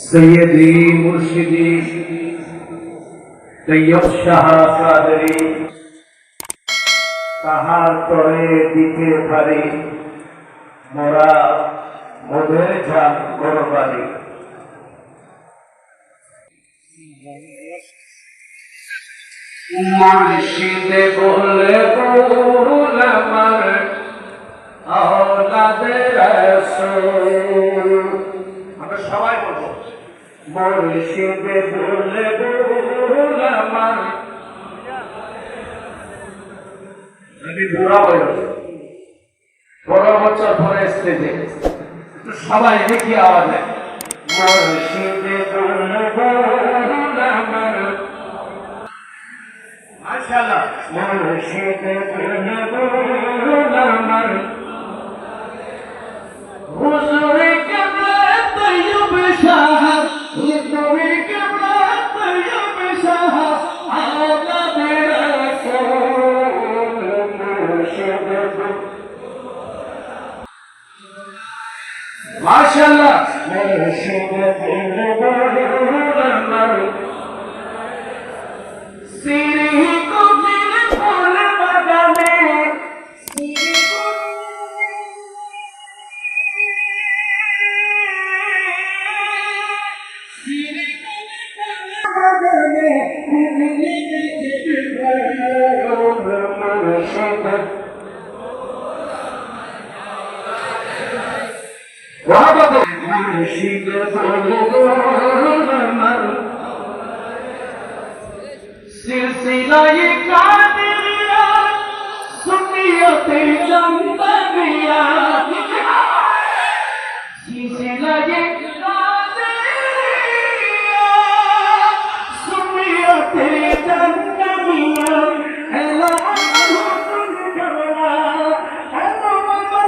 सैयदी मुर्शिदी तैयब शाह कादरी তাহার তরে দিতে পারি মোরা মোদের যান করবারি। মুর্শিদে বলে বল আমার আওলাদে রাসূল। আমরা সবাই বলবো মুর্শিদে বলে বল আমার। আমি বুড়া বয়স 15 বছর পরে স্টেজে সবাই দেখি আওয়াজে মুর্শিদে বলে বল আমার। মাশাআল্লাহ মুর্শিদে বলে বল আমার। হুজুরে কেবলা তৈয়ব শাহ, হুজুরে কেবলা তৈয়ব শাহ আওলাদে রাসূল। মাশাআল্লাহ মুর্শিদে বলে বল আমার। সিরি কবির ফুল বাগানে মুর্শিদে বলে বল আমার। সিলসিলায়ে কাদেরিয়া সুন্নিয়তে জামদানিয়া, সিলসিলায়ে কাদেরিয়া সুন্নিয়তে জামদানিয়া। হেলা হুজুর কেবলা, হেলা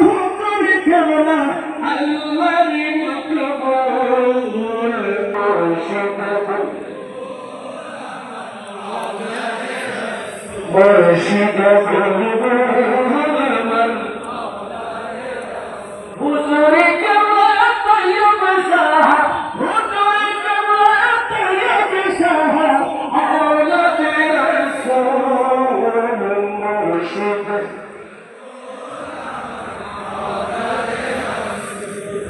হুজুর কেবলা আল্লাহর মকবুল। মুর্শিদে বলে বল আমার। হুজুরে কেবলা তৈয়ব শাহ, হুজুরে কেবলা তৈয়ব শাহ আওলাদে রাসূল। মুর্শিদে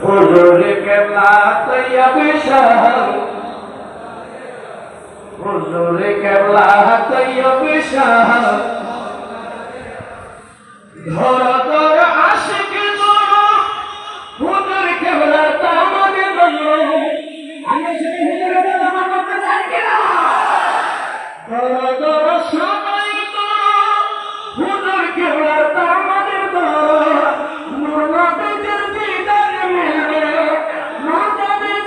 হুজুরে কেবলা তৈয়ব শাহ, হুজুরে কেবলা তৈয়ব শাহ। ধর ধর আশিক ধর হুজুর কেবলা তামাকে ধর। আমি সেই হুজুরের নাম করতে চাই কিনা? ধর ধর সবাই ধর হুজুর কেবলা তামাকে ধর। নূর নবীর দিদার মিলবে, নূর নবীর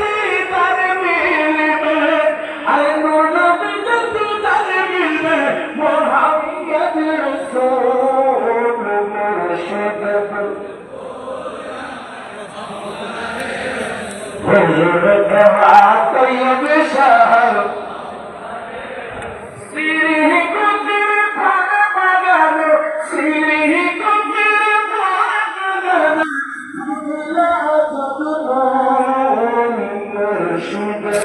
দিদার মিলবে। আরে নূর নবীর দিদার মিলবে মুহাম্মদ রাসূল। মুর্শিদে হুজুরে কেবলা তৈয়ব শাহ, সিরি কবির ফুল বাগানে, সিরি কবির ফুল বাগানে ফুলা যতন। মুর্শিদে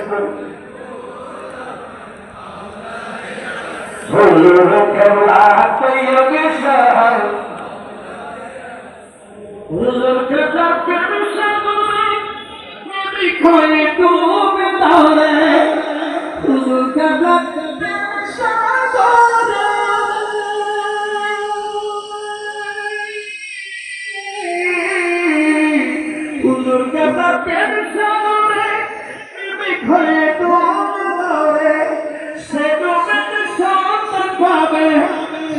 হুজুরে কেবলা তৈয়ব শাহ, হুজুর কেবলা প্রেম সাগরে নবী খয়ে ডুবে ধরে। হুজুর কেবলা প্রেম সাগরে, হুজুর কেবলা প্রেম সাগরে নবী খয়ে ডুবে ধরে। সে ডুবে সন্তান পাবে,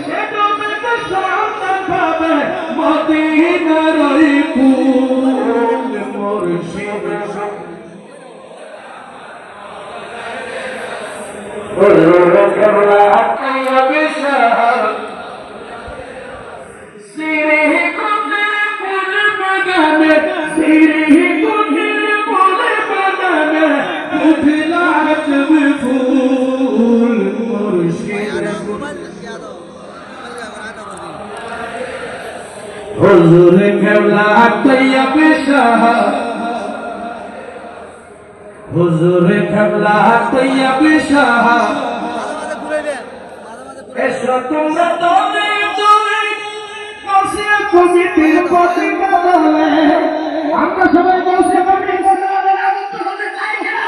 সে ডুবে সন্তান পাবে মদিনার ওই ফুল। মুর্শিদে হুজুরে কেবলা তৈয়ব শাহ, সিরি কবির ফুল বাগানে, সিরি কবির ফুল বাগানে ফুলা ফুল। মুর্শিদে হুজুরে কেবলা তৈয়ব শাহ, হুজুর কেবলা তৈয়ব শাহ এসো তোমরা দলে দলে গাউসিয়া কমিটির পতাকা দলে আমরা সবাই গাউসিয়া কমিটির পতাকা দলে আগত হতে চাই কিনা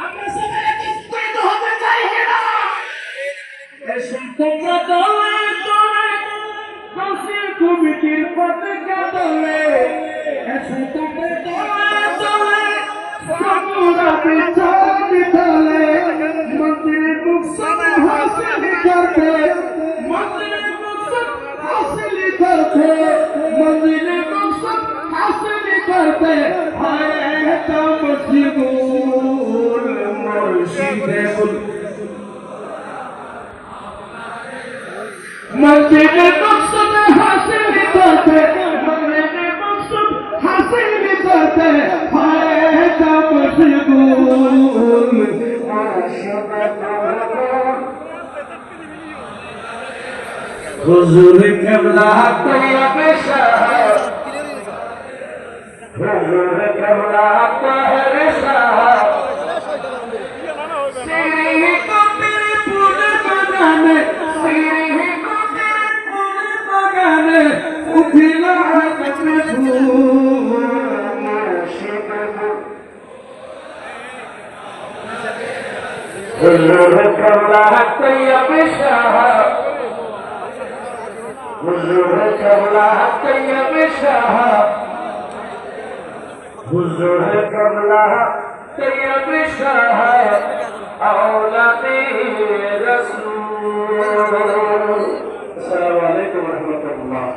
আমরা সবাই একত্রিত হতে চাই কিনা এসো তোমরা দলে দলে গাউসিয়া কমিটির পতাকা দলে এসো তোমরা দলে দলে সামুরা বিচার বিতালে মন্দির মুকসদ হাসিল করতে মন্দির মুকসদ হাসিল করতে মন্দির মুকসদ হাসিল করতে হায় তামসিবুল মুর্শিদে বুল মন্দির মুকসদ হাসিল করতে মন্দির মুকসদ হাসিল করতে হায় তামসিবুল হুজুর কেবলা তৈয়ব শাহ হুজুর কেবলা তৈয়ব শাহ সিরি কবির ফুল বাগানে সিরি কবির ফুল বাগানে উঠিল হাতে ফুল হুজুর কেবলা তৈয়ব শাহ হুজুর কেবলা তৈয়ব শাহ হুজুর কেবলা তৈয়ব শাহ আওলাদে রাসূল। আসসালামু আলাইকুম ওয়া রাহমাতুল্লাহ।